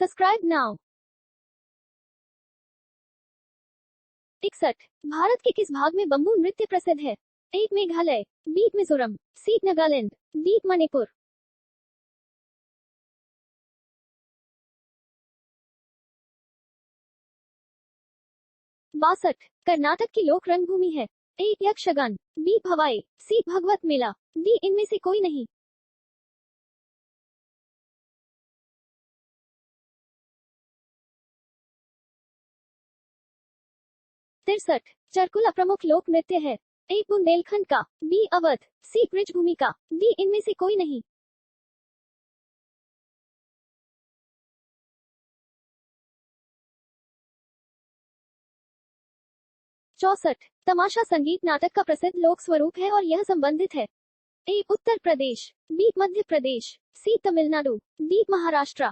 Subscribe now. 61। Bharat के किस भाग में बम्बू नृत्य प्रसिद्ध है? ए मेघालय, बी मिजोरम, सी नागालैंड, डी मणिपुर। 62। कर्नाटक की लोक रंगभूमि है? ए यक्षगान, बी भवाई, सी भगवत मेला, डी इनमें से कोई नहीं। 63। चरकुला प्रमुख लोक नृत्य है? ए बुंदेलखंड का, बी अवध, सी ब्रजभूमि का, डी इनमें से कोई नहीं। 64। तमाशा संगीत नाटक का प्रसिद्ध लोक स्वरूप है और यह संबंधित है? ए उत्तर प्रदेश, बी मध्य प्रदेश, सी तमिलनाडु, डी महाराष्ट्र।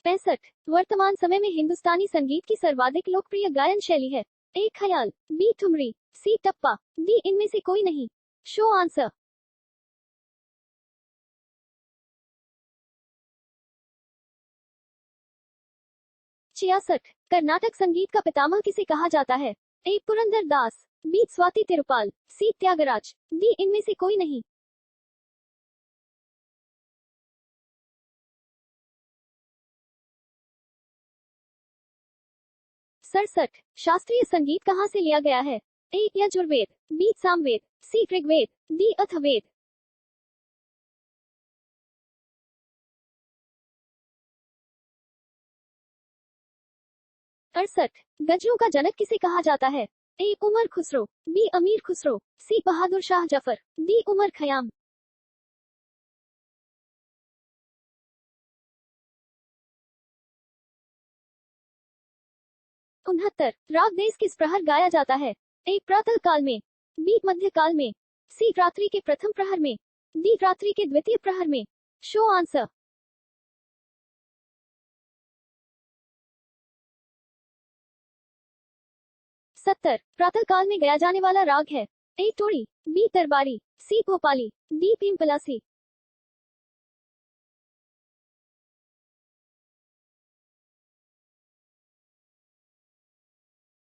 65। वर्तमान समय में हिंदुस्तानी संगीत की सर्वाधिक लोकप्रिय गायन शैली है? ए ख्याल, बी ठुमरी, सी टप्पा, डी इनमें से कोई नहीं। Show answer. 66। कर्नाटक संगीत का पितामह किसे कहा जाता है? ए पुरंदर दास, बी स्वाति तिरुपाल, सी त्यागराज, डी इनमें से कोई नहीं। 67। शास्त्रीय संगीत कहाँ से लिया गया है? ए यजुर्वेद, बी सामवेद, सी ऋग्वेद, डी अथर्ववेद। 68। गजलों का जनक किसे कहा जाता है? ए उमर खुसरो, बी अमीर खुसरो, सी बहादुर शाह जफर, डी उमर खयाम। 69। राग देश किस प्रहर गाया जाता है? ए प्रातः काल में, बी मध्य काल में, सी रात्रि के प्रथम प्रहर में, डी रात्रि के द्वितीय प्रहर में। Show answer. 70। प्रातः काल में गाया जाने वाला राग है? ए टोड़ी, बी दरबारी, सी भोपाली, डी पिंपलासी।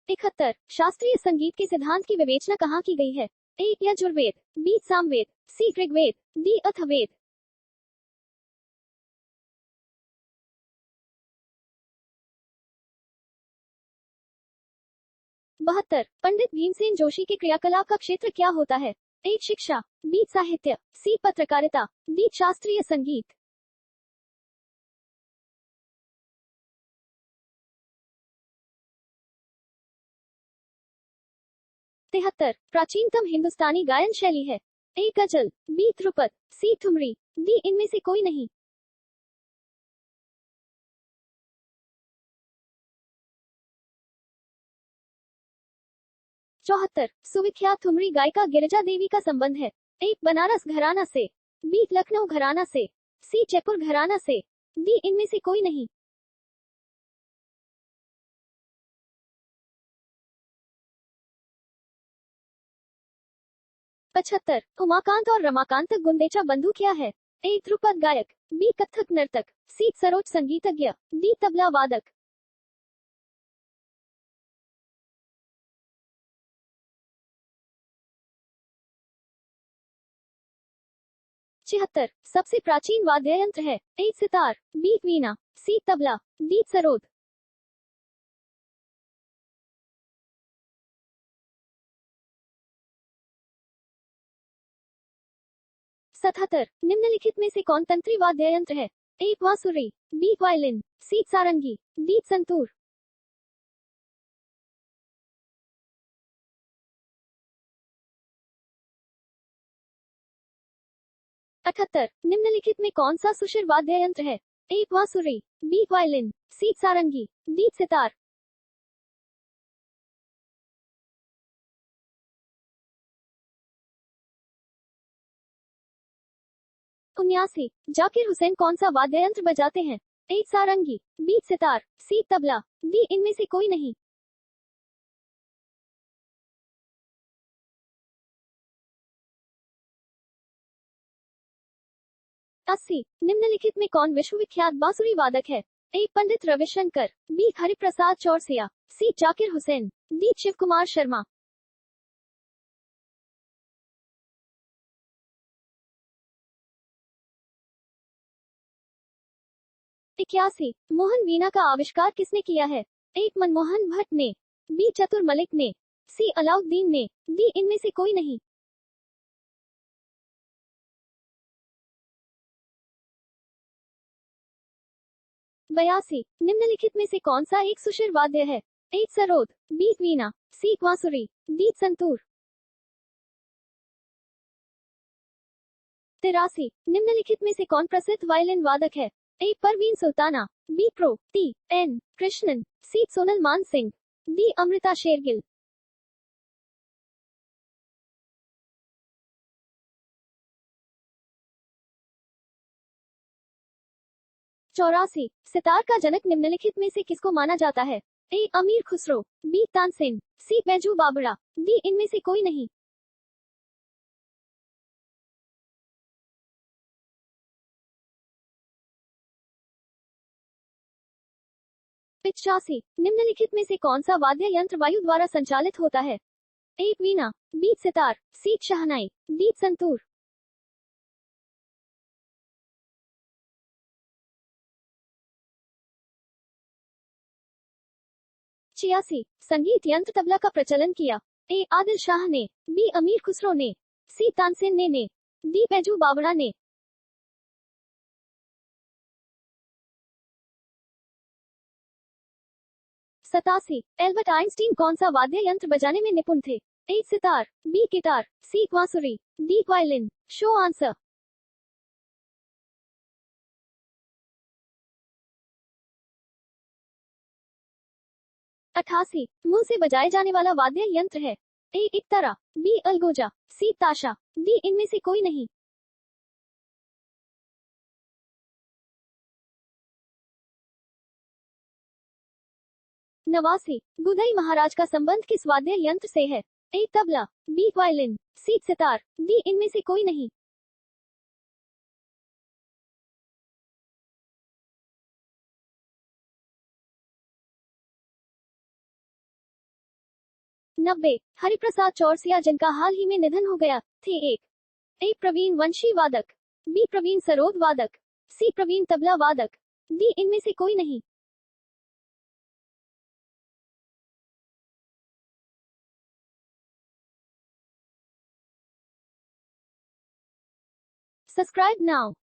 71। शास्त्रीय संगीत के सिद्धांत की विवेचना कहाँ की गई है? ए यजुर्वेद, बी सामवेद, सी ऋग्वेद, डी अथर्ववेद। 72। पंडित भीमसेन जोशी के क्रियाकलाप का क्षेत्र क्या होता है? ए शिक्षा, बी साहित्य, सी पत्रकारिता, डी शास्त्रीय संगीत। 73। प्राचीनतम हिंदुस्तानी गायन शैली है? ए गजल, बी ध्रुपद, सी ठुमरी, डी इनमें से कोई नहीं। 74। सुविख्यात ठुमरी गायिका गिरिजा देवी का संबंध है? ए बनारस घराना से, बी लखनऊ घराना से, सी जयपुर घराना से, डी इनमें से कोई नहीं। 75। उमाकांत और रमाकांत गुंदेचा बंधु क्या है? ए ध्रुपद गायक, बी कथक नर्तक, सी सरोज संगीतज्ञ, डी तबला वादक। 76। सबसे प्राचीन वाद्य यंत्र है? ए सितार, बी वीणा, सी तबला, डी सरोद। 77। निम्नलिखित में से कौन तंत्री वाद्य यंत्र है? ए बांसुरी, बी वायलिन, सी सारंगी, डी संतूर। 78। निम्नलिखित में कौन सा सुशिर वाद्य यंत्र है? ए बांसुरी, बी वायलिन, सी सारंगी, डी सितार। 79। जाकिर हुसैन कौन सा वाद्य यंत्र बजाते हैं? ए सारंगी, बी सितार, सी तबला, डी इनमें से कोई नहीं। 80। निम्नलिखित में कौन विश्वविख्यात बांसुरी वादक है? ए पंडित रविशंकर, बी हरिप्रसाद चौरसिया, सी जाकिर हुसैन, डी शिव कुमार शर्मा। इक्यासी। मोहन वीणा का आविष्कार किसने किया है? ए मनमोहन भट्ट ने, बी चतुर मलिक ने, सी अलाउद्दीन ने, डी इनमें से कोई नहीं। 82। निम्नलिखित में से कौन सा एक सुशिर वाद्य है? ए सरोद, बी वीणा, सी बांसुरी, डी संतूर। 83। निम्नलिखित में से कौन प्रसिद्ध वायलिन वादक है? A Parveen Sultana, B pro T N Krishnan, C Sonal Man Singh, D Amrita Shergil. 84। Sitar का जनक निम्नलिखित में से किसको माना जाता है? ए अमीर खुसरो, बी तानसेन, सी बैजू बाबरा, डी इनमें से कोई नहीं। 85। निम्नलिखित में से कौन सा वाद्य यंत्र वायु द्वारा संचालित होता है? ए वीणा, बी सितार, सी शहनाई, डी संतूर। 86। संगीत यंत्र तबला का प्रचलन किया? ए आदिल शाह ने, बी अमीर खुसरो ने, सी तानसेन ने, डी बैजू बावरा ने। 87। एल्बर्ट आइंस्टीन कौन सा वाद्य यंत्र बजाने में निपुण थे? ए सितार, बी गिटार, सी बांसुरी, डी वायलिन। Show answer. 88। मुंह से बजाए जाने वाला वाद्य यंत्र है? ए इकतारा, बी अलगोजा, सी ताशा, डी इनमें से कोई नहीं। 89। गुदई महाराज का संबंध किस वाद्य यंत्र से है? ए तबला, बी वायलिन, सी सितार, डी इनमें से कोई नहीं। 90। हरिप्रसाद चौरसिया जिनका हाल ही में निधन हो गया थे एक? ए प्रवीण वंशी वादक, बी प्रवीण सरोद वादक, सी प्रवीण तबला वादक, डी इनमें से कोई नहीं। Subscribe now.